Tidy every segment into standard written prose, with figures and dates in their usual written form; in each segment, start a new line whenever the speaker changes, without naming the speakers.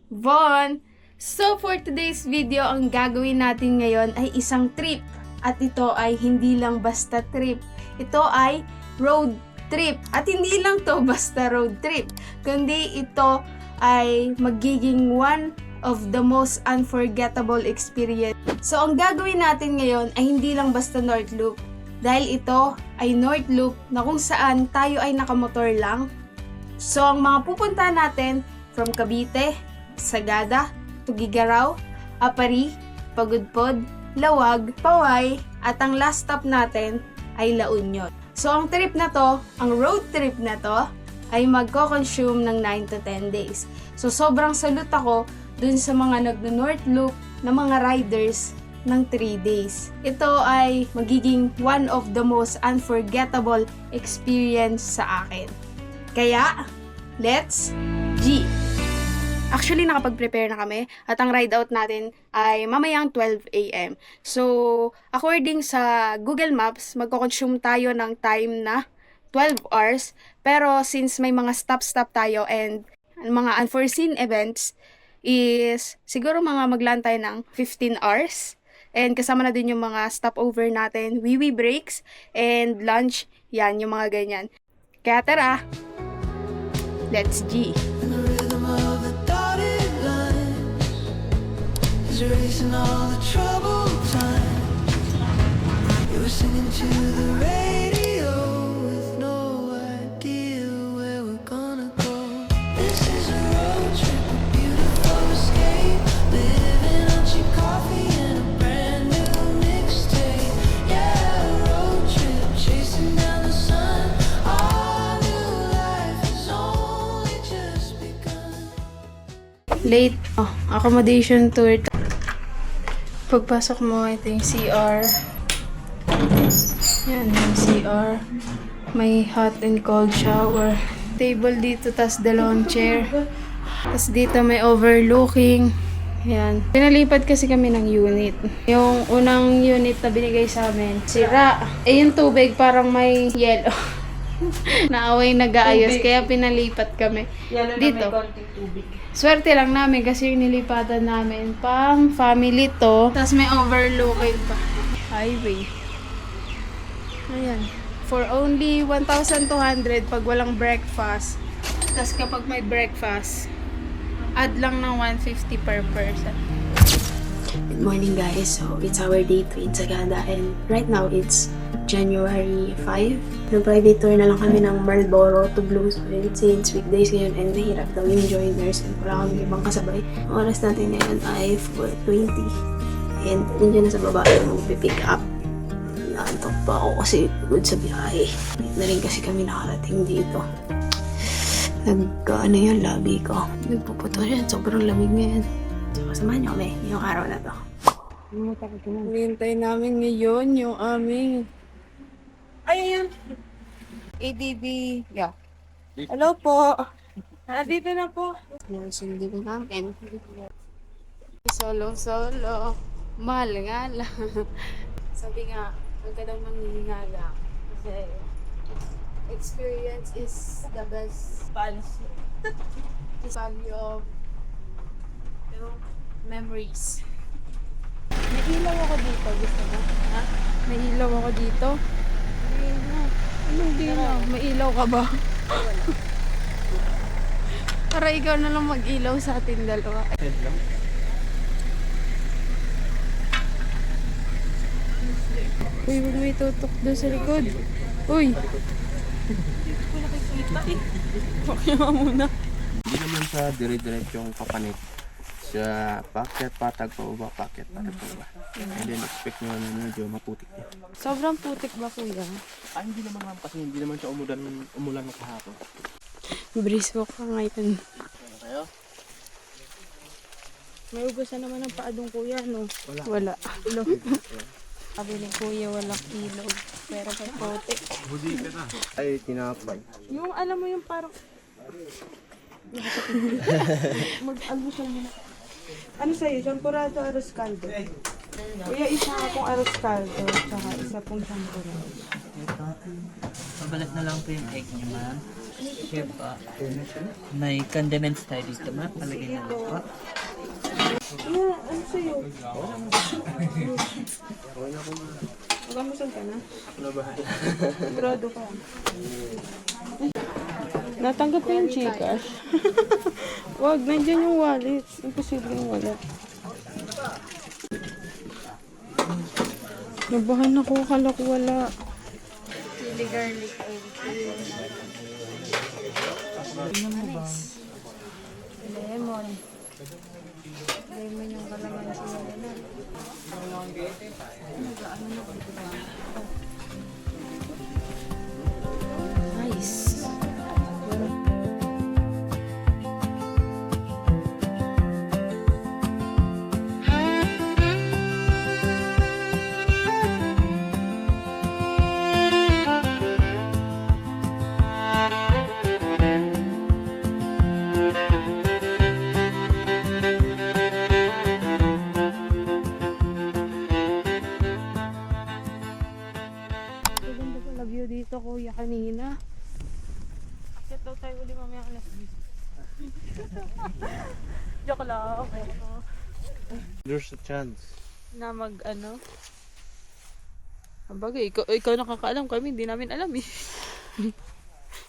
Von! So for today's video, ang gagawin natin ngayon ay isang trip. At ito ay hindi lang basta trip. Ito ay road trip. At hindi lang to basta road trip, kundi ito ay magiging one of the most unforgettable experience. So ang gagawin natin ngayon ay hindi lang basta North Loop. Dahil ito ay North Loop na kung saan tayo ay nakamotor lang. So ang mga pupunta natin from Cavite, Sagada, Tugigaraw, Apari, Pagudpod, Lawag, Paway, at ang last stop natin ay La Union. So ang trip na to, ang road trip na to, ay magko-consume ng 9 to 10 days. So sobrang salute ako dun sa mga nagno-North Loop na mga riders ng 3 days. Ito ay magiging one of the most unforgettable experience sa akin. Kaya, let's G! Actually, nakapag-prepare na kami at ang ride out natin ay mamayang 12 a.m. So, according sa Google Maps, magko-consume tayo ng time na 12 hours. Pero since may mga stop-stop tayo and mga unforeseen events, is siguro mga maglaan tayo ng 15 hours. And kasama na din yung mga stopover natin, wee breaks, and lunch. Yan, yung mga ganyan. Kaya tara, let's G!
Erasing all the troubled time. You were singing to the radio with no idea where we're gonna go. This is a road trip, a beautiful escape. Living on cheap coffee and a brand new mixtape. Yeah, a road trip, chasing down the sun. Our new life has only just begun.
Late accommodation tour. Pagpasok mo, ito yung CR. Yan, yung CR. May hot and cold shower. Table dito, tas dalawang chair. Tas dito may overlooking. Yan. Pinalipat kasi kami ng unit. Yung unang unit na binigay sa amin, sira. Eh, yung tubig parang may yellow. Naaway nag-aayos, kaya pinalipat kami. Dito. Swerte lang namin kasi yung nilipatan namin pang family to. Tapos may overlooking pa. Highway. Ayan. For only 1,200 pag walang breakfast. Tapos kapag may breakfast, add lang ng 150 per person.
Good morning guys, so it's our day 2 in Sagada and right now it's January 5. Nag-private tour na lang kami ng Marlboro to Bluesville since weekdays ngayon and mahirap daw yung joiners and wala kami ibang kasabay. Ang oras natin ngayon ay 4:20 and nandiyan na sa baba yung mag-pick up. Naantok pa ako kasi good sa biyahe. Na rin kasi kami nakarating dito. Nag-ano yung labi ko. Nagpuputo yan, sobrang lamig ngayon. So, kasamahan niyo kami yung araw na to.
Hintay namin ngayon yung aming ayan. ADB. Yeah. Hello po. Dito na po.
Yung sundin namin.
Solo. Mahal nga lang. Sabi nga, huwag ka daw manginingala. Kasi experience is the best policy. The value of memories. May ilaw ako dito. Gusto mo? Ha? May ilaw ako dito? Anong ilaw? May ilaw ka ba? Para ikaw na lang mag-ilaw sa ating dalawa. Uy, huwag mo itutok doon sa likod. Uy! Hindi ko nakikita eh. Bakit muna?
Hindi naman sa dire-diretsong papanit. Sa pakyat, patag pa ba, pakyat, patag pa ba. And then expect nyo na medyo maputik niya.
Sobrang putik ba kuya?
Hindi naman ma'am kasi hindi naman siya umulan na kahapon.
Breeze walk ka ngayon.
Ano kayo?
May ubusan naman ng paadong kuya, no? Wala. Sabi ni kuya, walang ilog. Pero may putik.
Ay, tinapay.
Yung alam mo yung parang... Mag-almusal mo na. Ano sa'yo? Champurado o caldo? Kuya, isa akong arroz caldo, tsaka isa pong champurrado.
Ito. Mabalat na lang po yung egg niyo, ma'am. Here po. May condiments tayo dito, ma'am. Palagay na lang po.
Ano sa'yo? Magamusal ka na? Sigurado ka. Natanggap ko yung Gcash. Wag, nandiyan yung wallet. Imposible yung wallet. Nabahan ako, akala ko wala. Chili garlic lemon. Lemon yung kalamansi nila. Nice. Maganda pala view dito, kuya, kanina. Akit daw tayo uli mamaya alas 10. Joke lang.
There's a chance.
Na ano? Bagay, ikaw nakakaalam, kami hindi namin alam eh.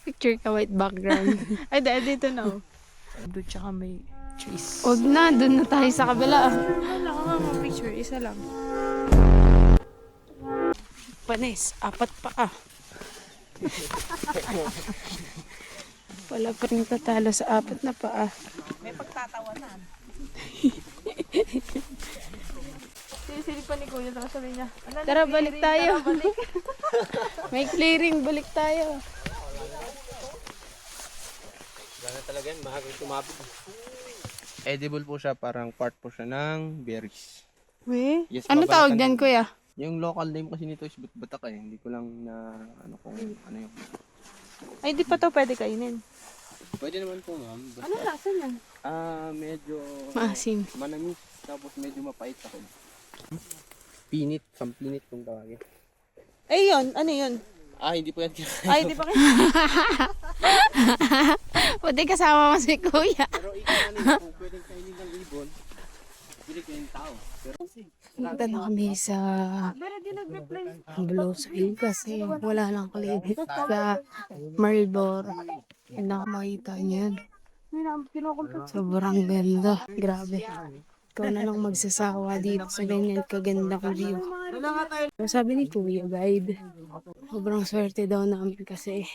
Picture ka white background.
Ay, dito na oh. Doon tsaka may trees.
Huwag na, dun na tayo sa kabila.
Wala ka nga picture, isa lang.
Panis, apat pa ah. Wala pa rin tatalo sa apat na paa.
May pagtatawanan. Sisilipan ni Kuya, tapos sabi niya,
Tara, balik tayo. May clearing, balik tayo.
Gana talaga yan, mahagang tumapit. Edible po siya, parang part po siya ng berries.
We?
Yes,
Ano tawag
babalikan
dyan,
din.
kuya?
Yung local name kasi nito is Batak eh. Hindi ko lang na ano kung ano yung.
Ay, di pa to pwede kainin.
Pwede naman po ma'am. Basta,
Ano lasa niyan?
medyo
Maasim.
manamis. Tapos medyo mapait ako. Pinit. Sampinit kung tawagin.
Ay, yun. Ano yun?
Hindi po yan kinain.
Ay, di pa kayo.
Pwede kasama mo si kuya.
Pero ikaw ano yun, kung pwedeng kainin ng ibon, pwede kainin tao. Pero
Punta na kami sa Blosville kasi wala lang kalibit sa Marlboro. Yung nakamakita niyo yun. Sobrang ganda. Grabe. Ikaw na lang magsasawa dito sa ganyan kagandang view. Sabi ni Kuya Guide, sobrang swerte daw namin kasi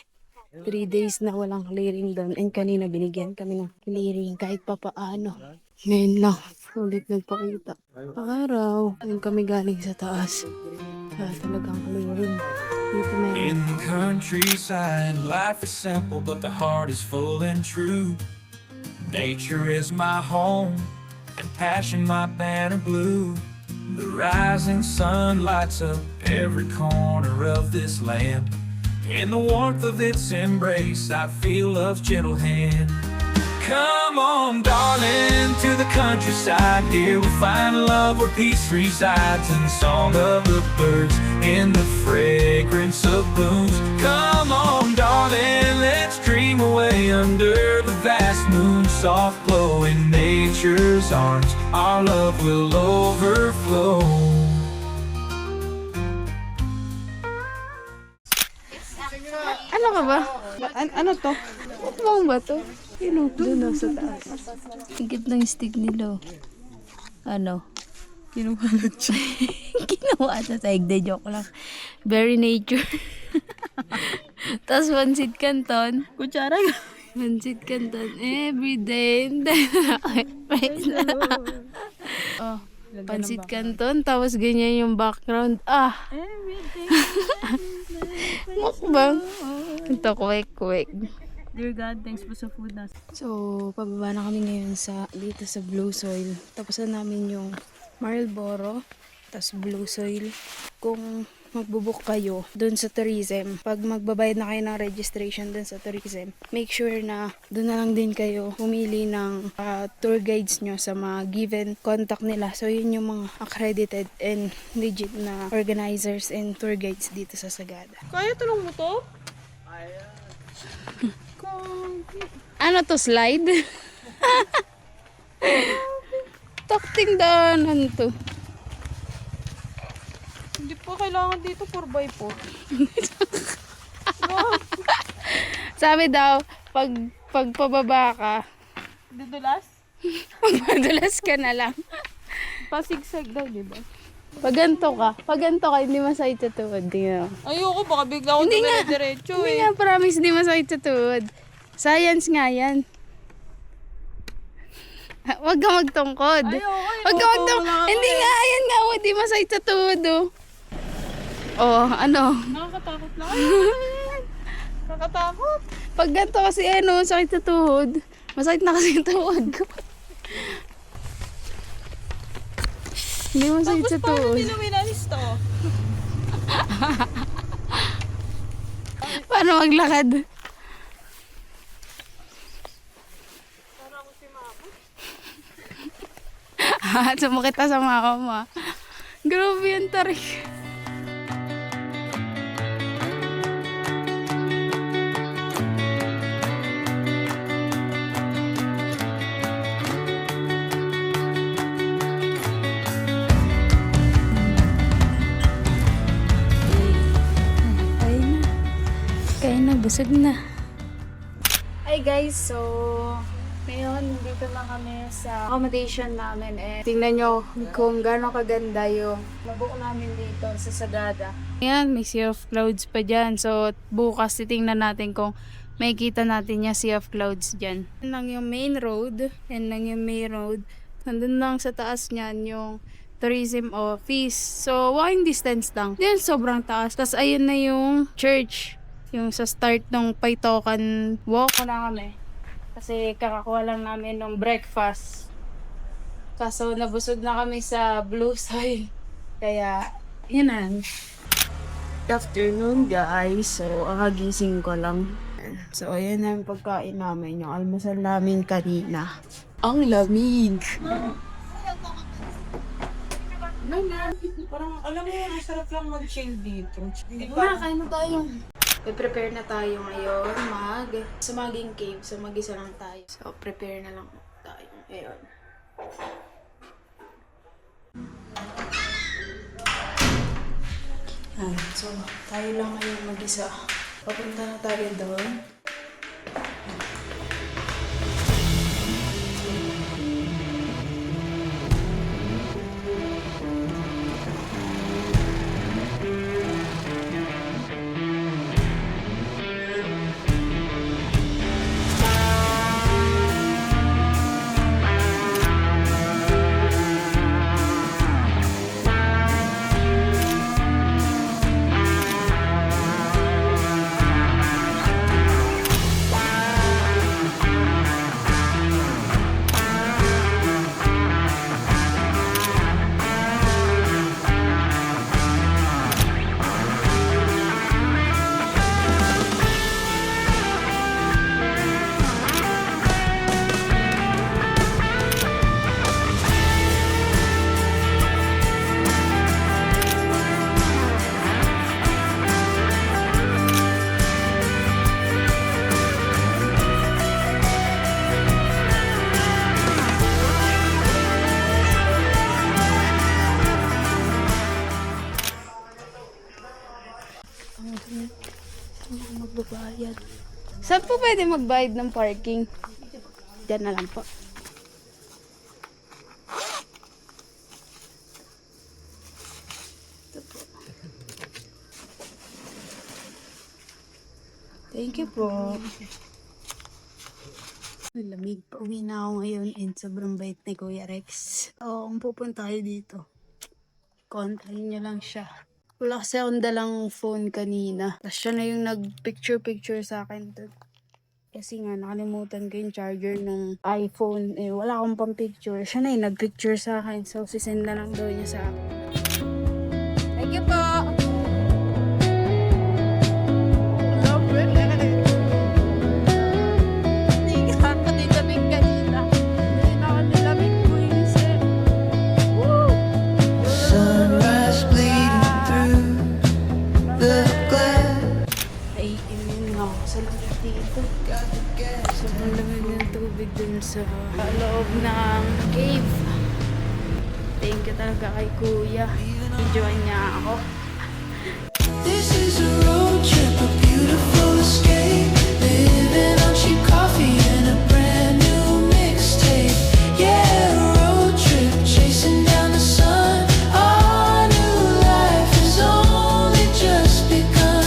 3 days na walang clearing doon. And kanina binigyan kami ng clearing kahit pa paano. Ngayon lang, ulit nagpakita. Araw, ngayon kami galing sa taas. Talagang clearing. Dito may
In the countryside, life is simple, but the heart is full and true. Nature is my home, and passion my banner blue. The rising sun lights up every corner of this land. In the warmth of its embrace, I feel love's gentle hand. Come on, darling, to the countryside. Here we'll find love where peace resides, in the song of the birds, in the fragrance of blooms. Come on, darling, let's dream away under the vast moon, soft glow in nature's arms. Our love will overflow.
Ano ka ba?
Ano to?
Mukbang ba to? Doon sa taas.
Higit ng stick nila. Ano?
Kinuhalot siya.
Ginawa sa saig. De joke lang. Very nature. Tapos pansit canton.
Kutsara.
Pansit canton. Everyday. Oh, pansit canton. Tapos ganyan yung background. Mukbang. Ito, kwek-kwek.
Dear God, thanks po sa food na.
So, pababa na kami ngayon dito sa Blue Soil. Tapos na namin yung Marlboro, tapos Blue Soil. Kung
magbubook kayo dun sa tourism, pag magbabayad na kayo ng registration dun sa tourism, make sure na dun na lang din kayo pumili ng tour guides nyo sa mga given contact nila. So yun yung mga accredited and legit na organizers and tour guides dito sa Sagada.
Kaya tanong mo to?
Ano to, slide? Takting daanan to.
Hindi po kailangan dito 4x4.
Sabi daw, pag pababa ka,
Didulas?
magpadulas ka na lang.
Pasigsag daw, di ba?
Pag ganito ka, hindi masakit sa tuhod. Tingnan mo.
Ayoko, baka bigla akong
Hindi nga.
dumire-diretso
Hindi
eh.
nga, promise, hindi masakit sa tuhod. Science nga yan. Huwag ka magtungkod.
Ayoko,
Huwag ka magtungkod. Hindi nga, ayan nga, hindi masakit sa tuhod, oh. Oh, ano?
Nakakatakot lang. Nakakatakot.
Pag ganito kasi, ano, sakit sa tuhod. Masakit na kasi yung tuhod ko. Hindi masakit sa
Tapos paano
tuhod.
nila winalis to?
Paano maglakad? Sumakit ka sa mama mo. Ah. Grabe yung tarik. Kaya na, busog na. Hi guys, so ngayon dito na kami sa accommodation namin and tingnan nyo kung gaano kaganda yung nabuo namin dito sa Sagada. Ayan, may sea of clouds pa dyan. So bukas titingnan natin kung may kita natin yung sea of clouds dyan. Yan lang yung main road. Yan lang yung main road. Nandun lang sa taas niyan yung tourism office. So walking distance lang. Yan, sobrang taas. Tapos ayun na yung church. Yung sa start ng Paitokan walk na kami. Kasi kakakuha lang namin ng breakfast. Kaso nabusog na kami sa Blue Soil. Kaya, yun na. Good afternoon guys. So, akagising ko lang. So, ayan na yung pagkain namin. Yung almusal namin kanina. Ang lamig!
Parang alam mo, masarap lang mag-chill dito. Hindi
Wala, kain na tayo. Prepare na tayo ngayon sa maging cave. So mag-isa lang tayo. So prepare na lang tayo ngayon. So tayo lang ngayon mag-isa. Papunta na tayo doon. Magbabayad. Saan po pwede magbayad ng parking? Diyan na lang po. Ito po. Thank you po. Lamig pa. Uwi na ako ngayon and sobrang bait ni Kuya Rex. Oo, kung pupunta tayo dito, kontahin niyo lang siya. Wala kasi akong dalang phone kanina. Tapos siya na yung nag-picture-picture sa akin doon. Kasi nga, nakalimutan ko yung charger ng iPhone. Eh, wala akong pang picture. Siya na yung nag-picture sa akin. So, sisend na lang daw niya sa akin. Thank you po!
sa loob ng cave. Thank you talaga kay Kuya. Enjoy niya ako.
This is a road trip, a beautiful escape. Living on cheap coffee and a brand new mixtape. Yeah, a road trip, chasing down the sun. Our new life has only just begun.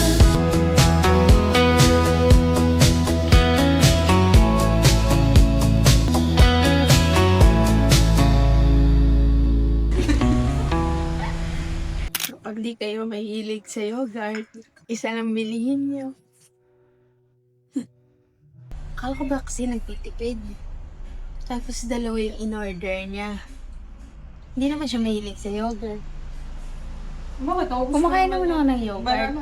Pag di kayo mahilig sa yogurt, isa lang bilihin nyo. Akala ko ba kasi nagtitipid? Tapos dalawa yung in-order niya. Hindi naman siya mahilig sa yogurt.
Bakit ako?
Kumakain naman ako ng yogurt.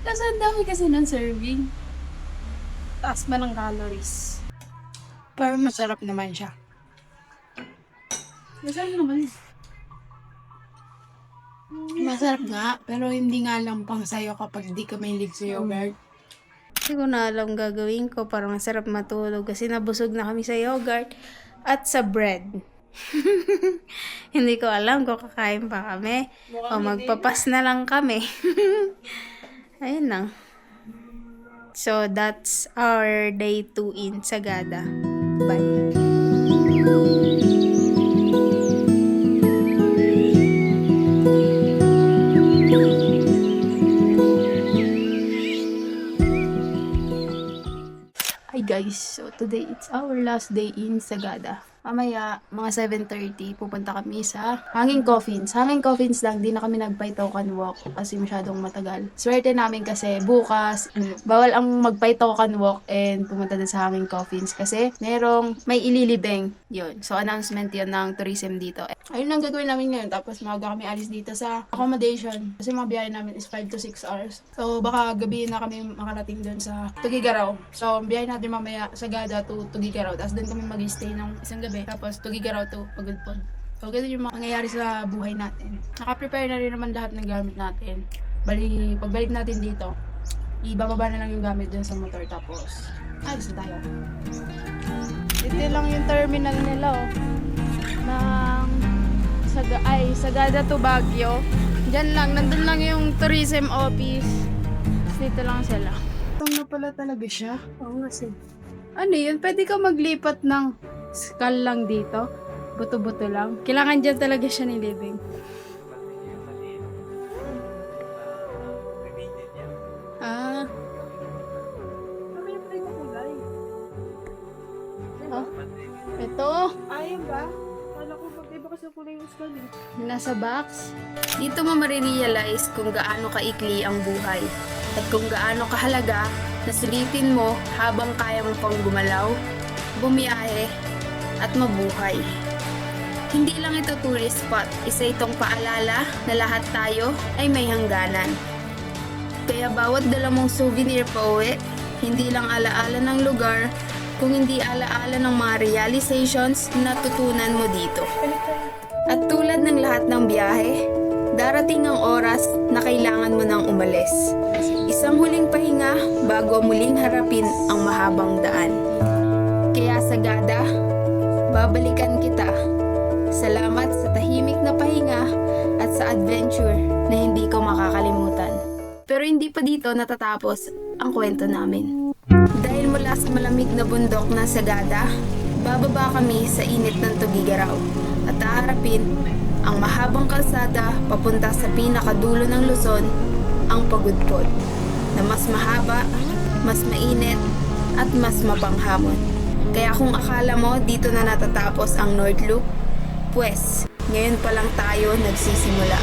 Kasi ang dami kasi ng serving. Taas ba ng calories? Pero masarap naman siya.
Masarap naman.
Masarap nga, pero hindi nga lang pang sayo kapag di ka mahilig sa yogurt. Hindi ko na alam gagawin ko para masarap matulog kasi nabusog na kami sa yogurt at sa bread. Hindi ko alam kung kakain pa kami o magpapas na lang kami. Ayun lang. So, that's our day 2 in Sagada. Bye. Hi guys, so today it's our last day in Sagada. Mamaya, mga 7:30, pupunta kami sa Hanging Coffins. Hanging Coffins lang, di na kami nagpay-token walk kasi masyadong matagal. Swerte namin kasi bukas, bawal ang magpay-token walk and pumunta din sa Hanging Coffins kasi may ililibing. Yun. So, announcement yun ng tourism dito. Ayun ang gagawin namin ngayon. Tapos maaga kami alis dito sa accommodation. Kasi mga biyahe namin is 5 to 6 hours. So, baka gabi na kami makarating dun sa Tugigaraw. So, biyahe natin mamaya sa Sagada to Tugigaraw. Tapos dun kami mag-stay ng isang gabi. Tapos Tugigaraw to Pagudpod. So, ganun yung mangyayari sa buhay natin. Naka-prepare na rin naman lahat ng gamit natin. Bali, pagbalik natin dito, ibababa na lang yung gamit dun sa motor. Tapos, alis na tayo. Ito lang yung terminal nila, oh. Sagada to Baguio. Diyan lang, nandun lang yung tourism office. Dito lang sila. Ito na pala talaga siya. Oo nga siya. Ano yun? Pwede ka maglipat ng skull lang dito. Buto-buto lang. Kailangan dyan talaga siya nilibing. Ah. Oh. Ito.
Ayun ba? Kala ko mag-iba kasi kulay yung skull eh.
Nasa box. Dito mo marirealize kung gaano kaikli ang buhay at kung gaano kahalaga na sulitin mo habang kaya mo pang gumalaw, bumiyahe, at mabuhay. Hindi lang ito tourist spot, isa itong paalala na lahat tayo ay may hangganan. Kaya bawat dala mong souvenir pauwi, hindi lang alaala ng lugar, kung hindi alaala ng mga realizations na tutunan mo dito. At tulad ng lahat ng biyahe, darating ang oras na kailangan mo nang umalis. Isang huling pahinga bago muling harapin ang mahabang daan. Kaya Sagada, babalikan kita. Salamat sa tahimik na pahinga at sa adventure na hindi ko makakalimutan. Pero hindi pa dito natatapos ang kwento namin. Dahil mula sa malamig na bundok ng Sagada, bababa kami sa init ng Tugigaraw at haharapin ang mahabang kalsada papunta sa pinakadulo ng Luzon, ang Pagudpod, na mas mahaba, mas mainit, at mas mapanghamon. Kaya kung akala mo dito na natatapos ang North Loop, pues, ngayon pa lang tayo nagsisimula.